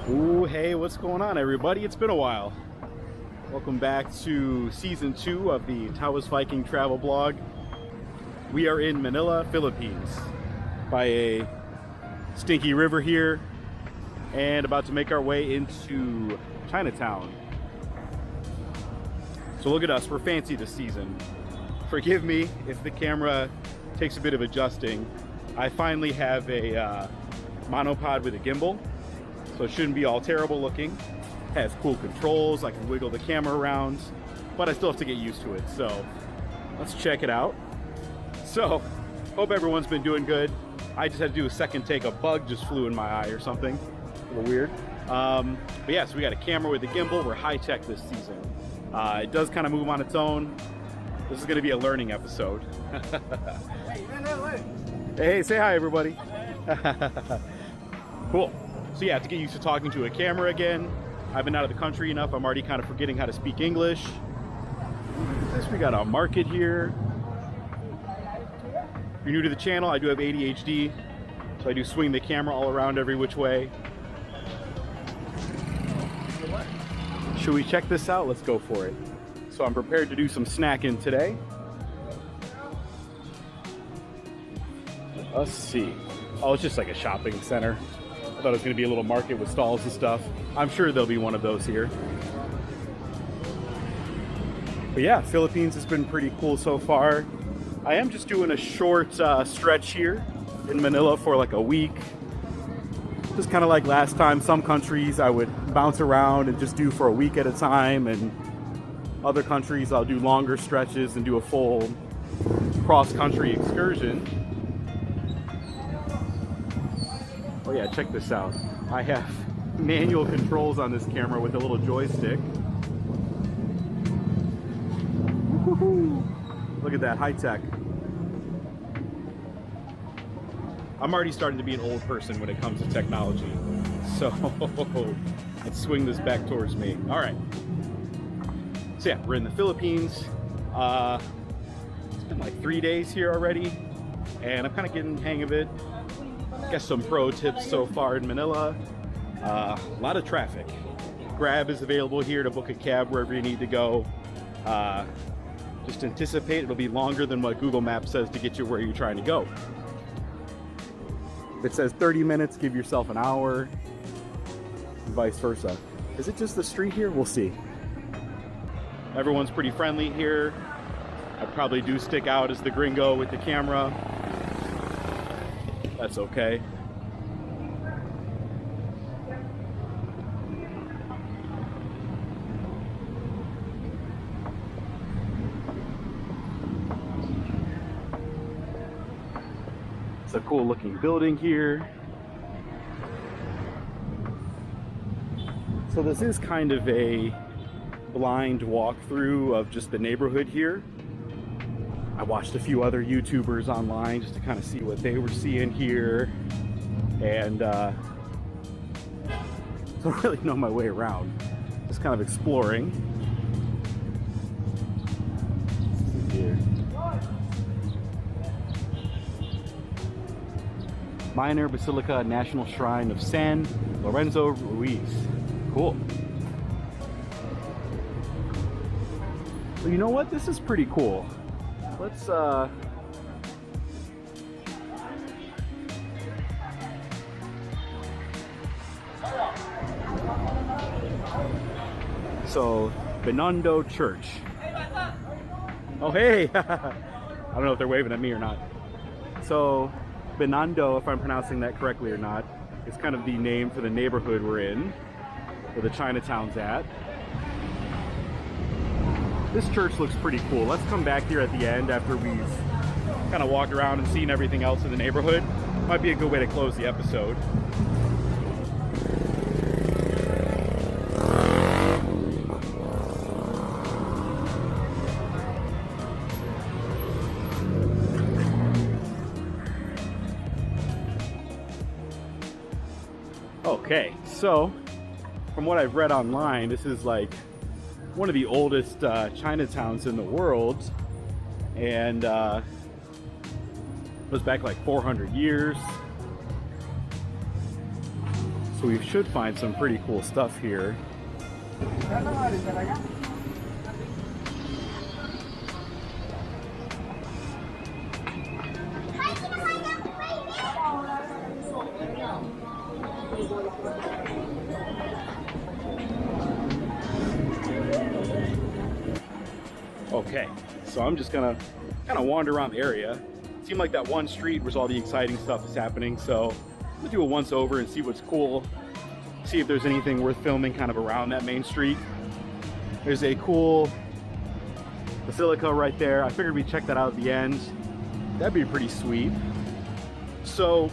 Ooh, hey, what's going on, everybody? It's been a while. Welcome back to season 2 of the Taoist Viking travel blog. We are in Manila, Philippines, by a stinky river here, and about to make our way into Chinatown. So look at us, we're fancy this season. Forgive me if the camera takes a bit of adjusting. I finally have a monopod with a gimbal, so it shouldn't be all terrible looking. Has cool controls, I can wiggle the camera around, but I still have to get used to it. So let's check it out. So, hope everyone's been doing good. I just had to do a second take. A bug just flew in my eye or something. A little weird. But yeah, so we got a camera with a gimbal. We're high-tech this season. It does kind of move on its own. This is going to be a learning episode. Hey, say hi, everybody. Cool. So yeah, to get used to talking to a camera again. I've been out of the country enough, I'm already kind of forgetting how to speak English. We got a market here. If you're new to the channel, I do have ADHD, so I do swing the camera all around every which way. Should we check this out? Let's go for it. So I'm prepared to do some snacking today. Let's see. Oh, it's just like a shopping center. I thought it was going to be a little market with stalls and stuff. I'm sure there'll be one of those here. But yeah, Philippines has been pretty cool so far. I am just doing a short stretch here in Manila for like a week. Just kind of like last time, some countries I would bounce around and just do for a week at a time, and other countries I'll do longer stretches and do a full cross-country excursion. Oh yeah, check this out. I have manual controls on this camera with a little joystick. Woo-hoo-hoo. Look at that, high tech. I'm already starting to be an old person when it comes to technology. So let's swing this back towards me. All right. So yeah, we're in the Philippines. It's been like 3 days here already, and I'm kind of getting the hang of it. Guess some pro tips so far in Manila. A lot of traffic. Grab is available here to book a cab wherever you need to go. Just anticipate it'll be longer than what Google Maps says to get you where you're trying to go. If it says 30 minutes, give yourself an hour, and vice versa. Is it just the street here? We'll see. Everyone's pretty friendly here. I probably do stick out as the gringo with the camera. That's okay. It's a cool looking building here. So this is kind of a blind walkthrough of just the neighborhood here. I watched a few other YouTubers online just to kind of see what they were seeing here, and so I don't really know my way around. Just kind of exploring. Here. Minor Basilica, National Shrine of San Lorenzo Ruiz. Cool. Well, you know what? This is pretty cool. Let's so Binondo Church. Oh hey. I don't know if they're waving at me or not. So Binondo, if I'm pronouncing that correctly or not, is kind of the name for the neighborhood we're in, where the Chinatown's at. This church looks pretty cool. Let's come back here at the end after we've kind of walked around and seen everything else in the neighborhood. Might be a good way to close the episode. Okay, so from what I've read online, this is like one of the oldest Chinatowns in the world, and goes back like 400 years. So So we should find some pretty cool stuff here. Okay, so I'm just gonna kind of wander around the area. It seemed like that one street was all the exciting stuff is happening, so I'm gonna do a once over and see what's cool. See if there's anything worth filming kind of around that main street. There's a cool Basilica right there. I figured we'd check that out at the end. That'd be pretty sweet. So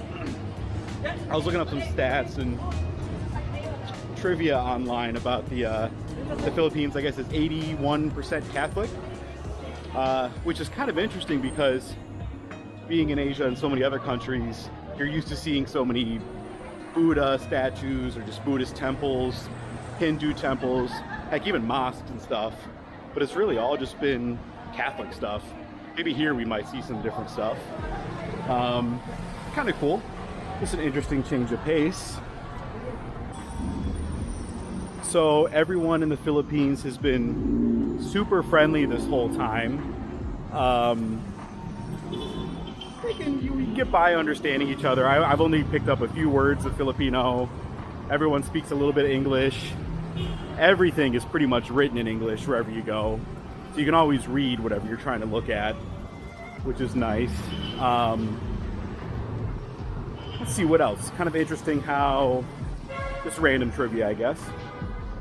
I was looking up some stats and trivia online about the Philippines. I guess it's 81% Catholic, which is kind of interesting because being in Asia and so many other countries, you're used to seeing so many Buddha statues or just Buddhist temples, Hindu temples, heck, even mosques and stuff. But it's really all just been Catholic stuff. Maybe here we might see some different stuff. Kind of cool. It's an interesting change of pace. So everyone in the Philippines has been super friendly this whole time. You can get by understanding each other. I've only picked up a few words of Filipino. Everyone speaks a little bit of English. Everything is pretty much written in English wherever you go. So you can always read whatever you're trying to look at, which is nice. Let's see what else. Kind of interesting how, just random trivia, I guess.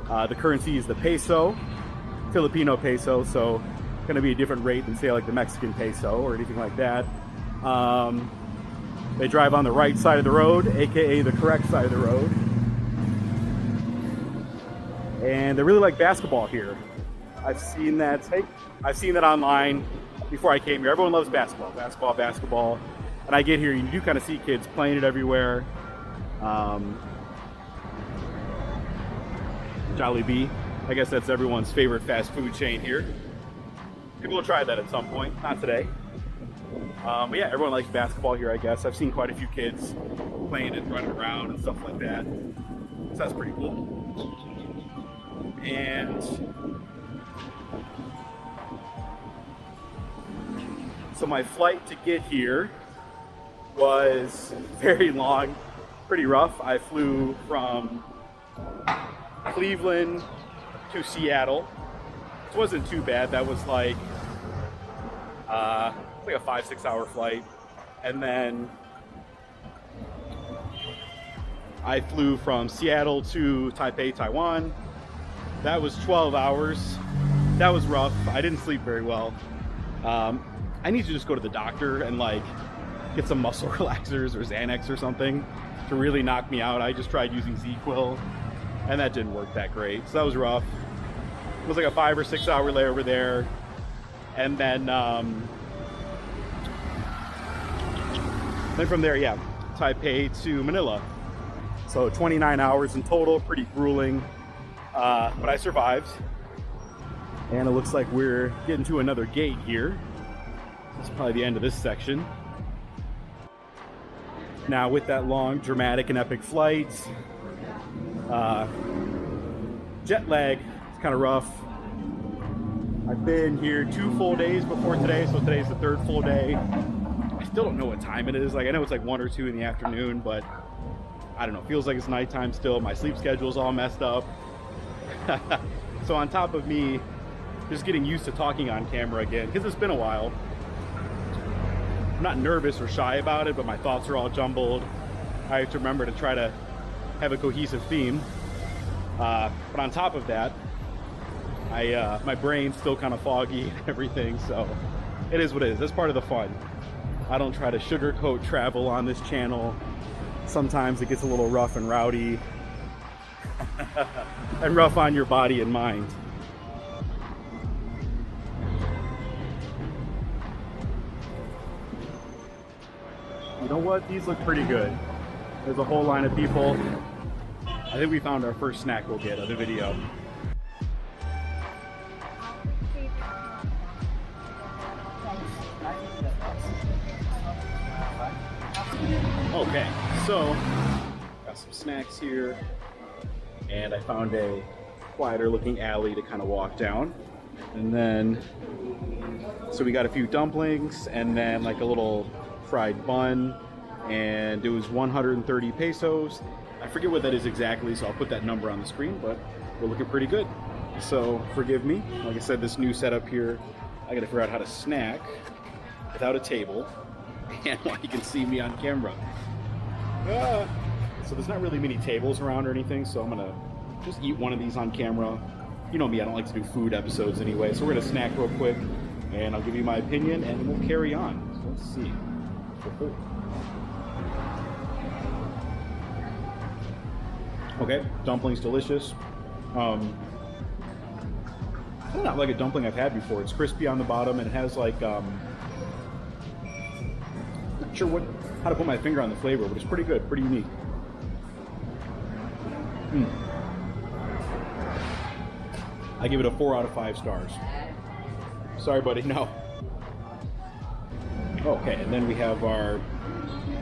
The currency is the peso, Filipino peso, so going to be a different rate than, say, like the Mexican peso or anything like that. They drive on the right side of the road, aka the correct side of the road. And they really like basketball here. I've seen that online before I came here. Everyone loves basketball. And I get here, you do kind of see kids playing it everywhere. Jollibee, I guess that's everyone's favorite fast food chain here. Maybe we'll try that at some point, not today. But yeah, everyone likes basketball here, I guess. I've seen quite a few kids playing it, running around and stuff like that. So that's pretty cool. And so my flight to get here was very long, pretty rough. I flew from Cleveland to Seattle. It wasn't too bad. That was like a 5-6 hour flight. And then I flew from Seattle to Taipei, Taiwan. That was 12 hours. That was rough. I didn't sleep very well. I need to just go to the doctor and like get some muscle relaxers or Xanax or something to really knock me out. I just tried using Z-Quil and that didn't work that great. So that was rough. It was like a 5 or 6 hour layover there. And then from there, yeah, Taipei to Manila. So 29 hours in total, pretty grueling. But I survived. And it looks like we're getting to another gate here. This is probably the end of this section. Now with that long, dramatic and epic flight, jet lag, it's kind of rough. I've been here 2 full days before today, so today's the 3rd full day. I still don't know what time it is. Like, I know it's like 1 or 2 in the afternoon, but I don't know. Feels like it's nighttime still. My sleep schedule's all messed up. So on top of me just getting used to talking on camera again, because it's been a while. I'm not nervous or shy about it, but my thoughts are all jumbled. I have to remember to try to have a cohesive theme. But on top of that, my brain's still kind of foggy and everything, so it is what it is. That's part of the fun. I don't try to sugarcoat travel on this channel. Sometimes it gets a little rough and rowdy and rough on your body and mind. You know what? These look pretty good. There's a whole line of people. I think we found our first snack we'll get of the video. Okay, so got some snacks here, and I found a quieter looking alley to kind of walk down. And then, so we got a few dumplings and then like a little fried bun, and it was 130 pesos. I forget what that is exactly, so I'll put that number on the screen, but we're looking pretty good. So forgive me. Like I said, this new setup here, I gotta figure out how to snack without a table and while you can see me on camera. So there's not really many tables around or anything, so I'm gonna just eat one of these on camera. You know me, I don't like to do food episodes anyway, so we're gonna snack real quick and I'll give you my opinion and we'll carry on. So let's see. Okay, dumpling's delicious. It's not like a dumpling I've had before. It's crispy on the bottom and it has like, not sure how to put my finger on the flavor, but it's pretty good, pretty unique. I give it a 4 out of 5 stars. Sorry, buddy, no. Okay, and then we have our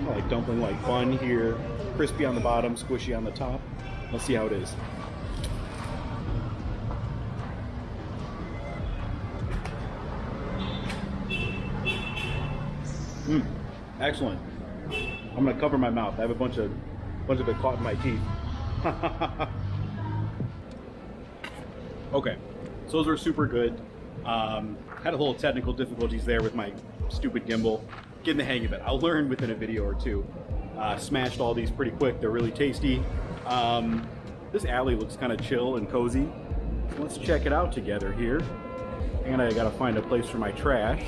like dumpling like bun here, crispy on the bottom, squishy on the top. Let's see how it is. Excellent. I'm gonna cover my mouth. I have a bunch of it caught in my teeth. Okay, so those are super good. Had a little technical difficulties there with my stupid gimbal. Getting the hang of it. I'll learn within a video or two. Smashed all these pretty quick. They're really tasty. This alley looks kind of chill and cozy. So let's check it out together here. And I gotta find a place for my trash.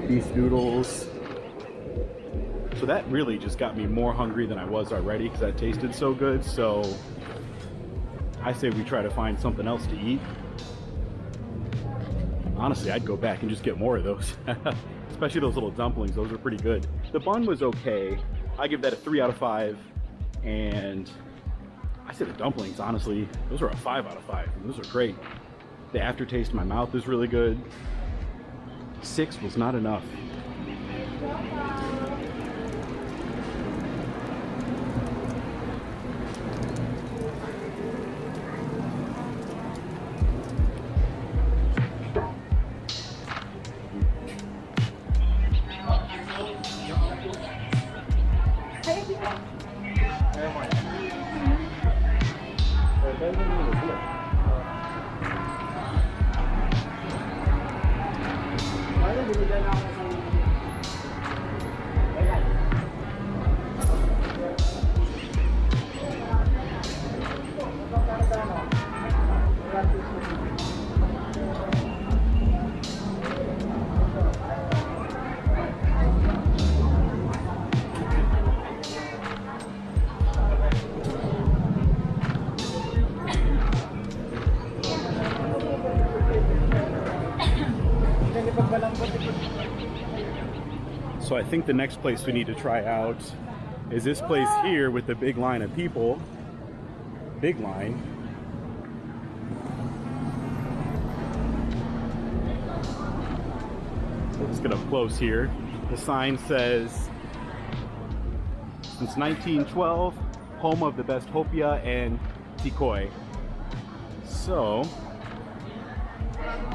Beef noodles. So that really just got me more hungry than I was already because that tasted so good. So I say we try to find something else to eat. Honestly, I'd go back and just get more of those. Especially those little dumplings, those are pretty good. The bun was okay. I give that a 3 out of 5. And I say the dumplings, honestly, those are a 5 out of 5. Those are great. The aftertaste in my mouth is really good. 6 was not enough. So I think the next place we need to try out is this place here with the big line of people. Big line. Let's get up close here. The sign says, since 1912, home of the best hopia and decoy. So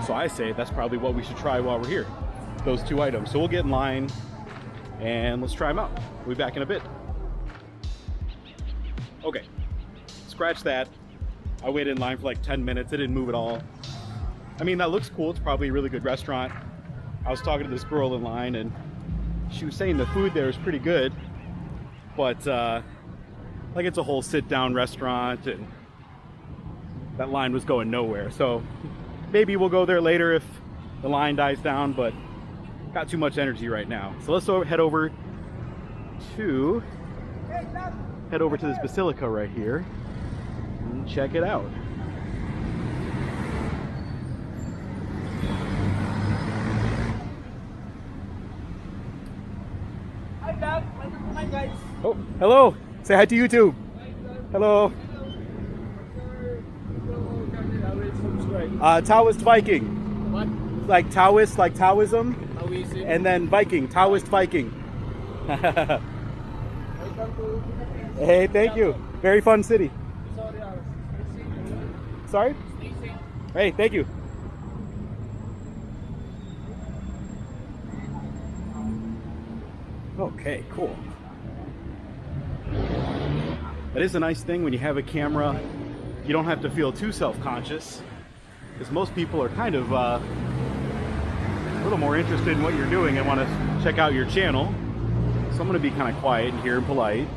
I say that's probably what we should try while we're here. Those 2 items. So we'll get in line and let's try them out. We'll be back in a bit. Okay, scratch that. I waited in line for like 10 minutes. It didn't move at all. I mean, that looks cool. It's probably a really good restaurant. I was talking to this girl in line and she was saying the food there is pretty good, but like it's a whole sit-down restaurant and that line was going nowhere. So maybe we'll go there later if the line dies down, but got too much energy right now. So let's head over to this Basilica right here and check it out. Hi, Dad. Hi, guys. Oh, hello. Say hi to YouTube. Hello. Taoist Viking. What? Like Taoist, like Taoism. How is it? And then Viking, Taoist Viking. Welcome to Philippines. Hey, thank you. Very fun city. Sorry, Sorry? stay safe. Hey, thank you. Okay, cool. That is a nice thing when you have a camera. You don't have to feel too self-conscious, because most people are kind of a little more interested in what you're doing and want to check out your channel. So I'm going to be kind of quiet here and polite.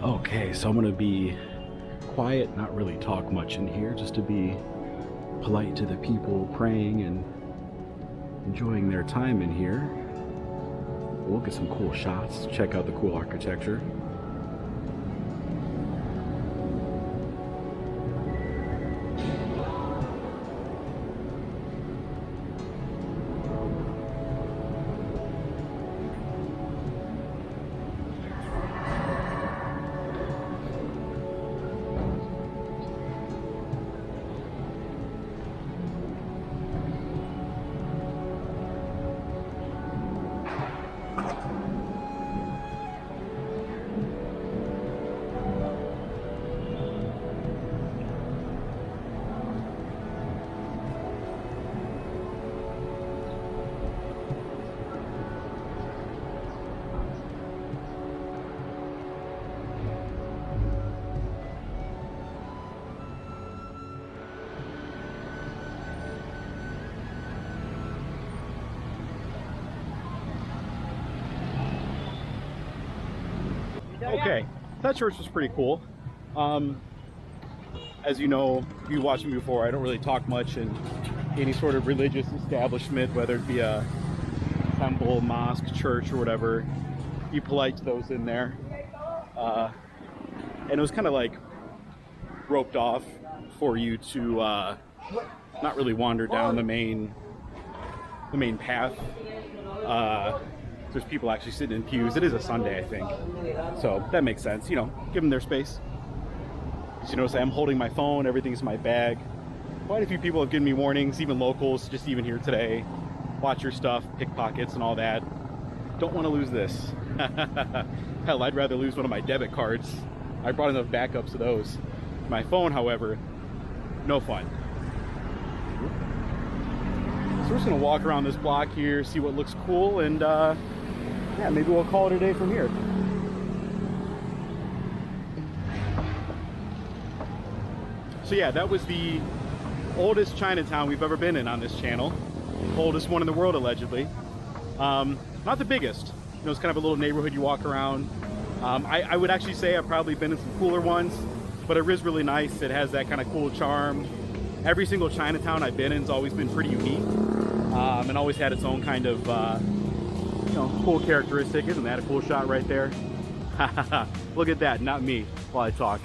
Okay, so I'm gonna be quiet, not really talk much in here, just to be polite to the people praying and enjoying their time in here. We'll get some cool shots, check out the cool architecture. Okay, that church was pretty cool. As you know, if you watched me before, I don't really talk much in any sort of religious establishment, whether it be a temple, mosque, church, or whatever. Be polite to those in there. And it was kind of like roped off for you to not really wander down the main path. There's people actually sitting in pews. It is a Sunday, I think, so that makes sense. You know, give them their space. As you notice, I'm holding my phone. Everything's in my bag. Quite a few people have given me warnings, even locals, just even here today. Watch your stuff, pickpockets and all that. Don't want to lose this. Hell, I'd rather lose one of my debit cards. I brought enough backups of those. My phone, however, no fun. So we're just gonna walk around this block here, see what looks cool, and yeah, maybe we'll call it a day from here. So yeah, that was the oldest Chinatown we've ever been in on this channel. Oldest one in the world, allegedly. Not the biggest. You know, it's kind of a little neighborhood you walk around. I would actually say I've probably been in some cooler ones, but it is really nice. It has that kind of cool charm. Every single Chinatown I've been in has always been pretty unique, and always had its own kind of you know, cool characteristic. Isn't that a cool shot right there? Look at that, not me while I talk.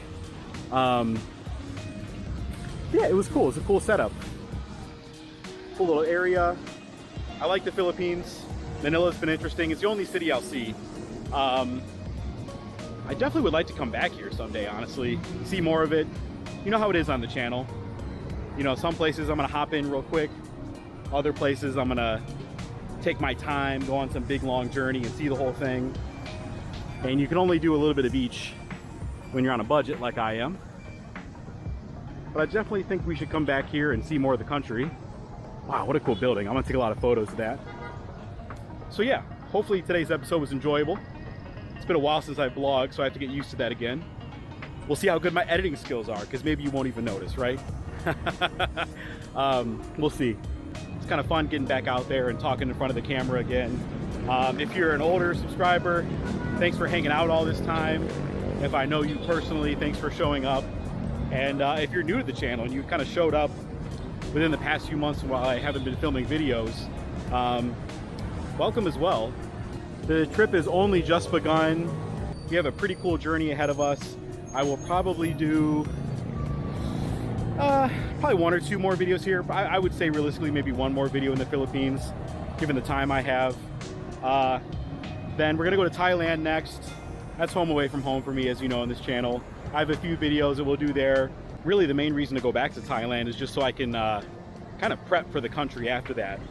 Yeah, it was cool. It's a cool setup. Cool little area. I like the Philippines. Manila's been interesting. It's the only city I'll see. I definitely would like to come back here someday, honestly. See more of it. You know how it is on the channel. You know, some places I'm gonna hop in real quick. Other places I'm gonna take my time, go on some big long journey and see the whole thing. And you can only do a little bit of each when you're on a budget like I am. But I definitely think we should come back here and see more of the country. Wow, what a cool building. I'm gonna take a lot of photos of that. So yeah, hopefully today's episode was enjoyable. It's been a while since I've vlogged, so I have to get used to that again. We'll see how good my editing skills are, because maybe you won't even notice, right? We'll see. It's kind of fun getting back out there and talking in front of the camera again. If you're an older subscriber, thanks for hanging out all this time. If I know you personally, thanks for showing up. And if you're new to the channel and you kind of showed up within the past few months while I haven't been filming videos, welcome as well. The trip has only just begun. We have a pretty cool journey ahead of us. I will probably do probably 1 or 2 more videos here. I would say realistically maybe 1 more video in the Philippines, given the time I have. Then we're gonna go to Thailand next. That's home away from home for me, as you know, on this channel. I have a few videos that we'll do there. Really the main reason to go back to Thailand is just so I can kind of prep for the country after that.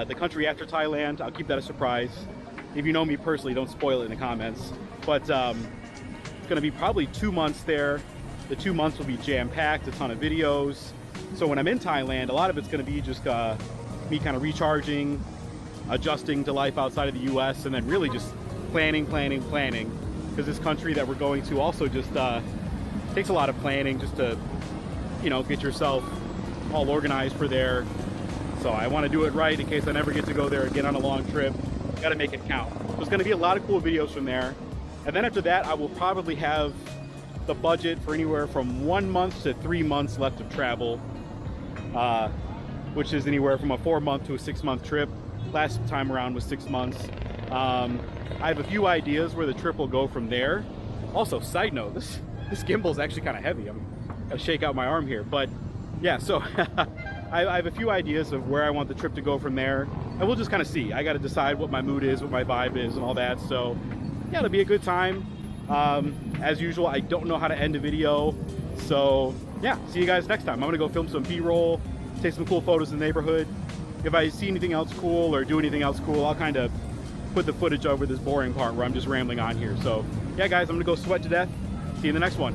The country after Thailand, I'll keep that a surprise. If you know me personally, don't spoil it in the comments. But it's gonna be probably 2 months there. The 2 months will be jam-packed, a ton of videos. So when I'm in Thailand, a lot of it's gonna be just me kind of recharging, adjusting to life outside of the US, and then really just planning. Because this country that we're going to also just takes a lot of planning just to, you know, get yourself all organized for there. So I want to do it right in case I never get to go there again on a long trip. Got to make it count. So it's going to be a lot of cool videos from there. And then after that, I will probably have the budget for anywhere from 1 month to 3 months left of travel, which is anywhere from a 4-month to a 6-month trip. Last time around was 6 months. I have a few ideas where the trip will go from there. Also, side note, this gimbal is actually kind of heavy. I'm gonna shake out my arm here, but yeah. So I have a few ideas of where I want the trip to go from there, and we'll just kind of see. I got to decide what my mood is, what my vibe is, and all that. So yeah, it'll be a good time. As usual, I don't know how to end a video, so yeah. See you guys next time. I'm gonna go film some B-roll, take some cool photos in the neighborhood. If I see anything else cool or do anything else cool, I'll kind of put the footage over this boring part where I'm just rambling on here. So yeah guys, I'm gonna go sweat to death. See you in the next one.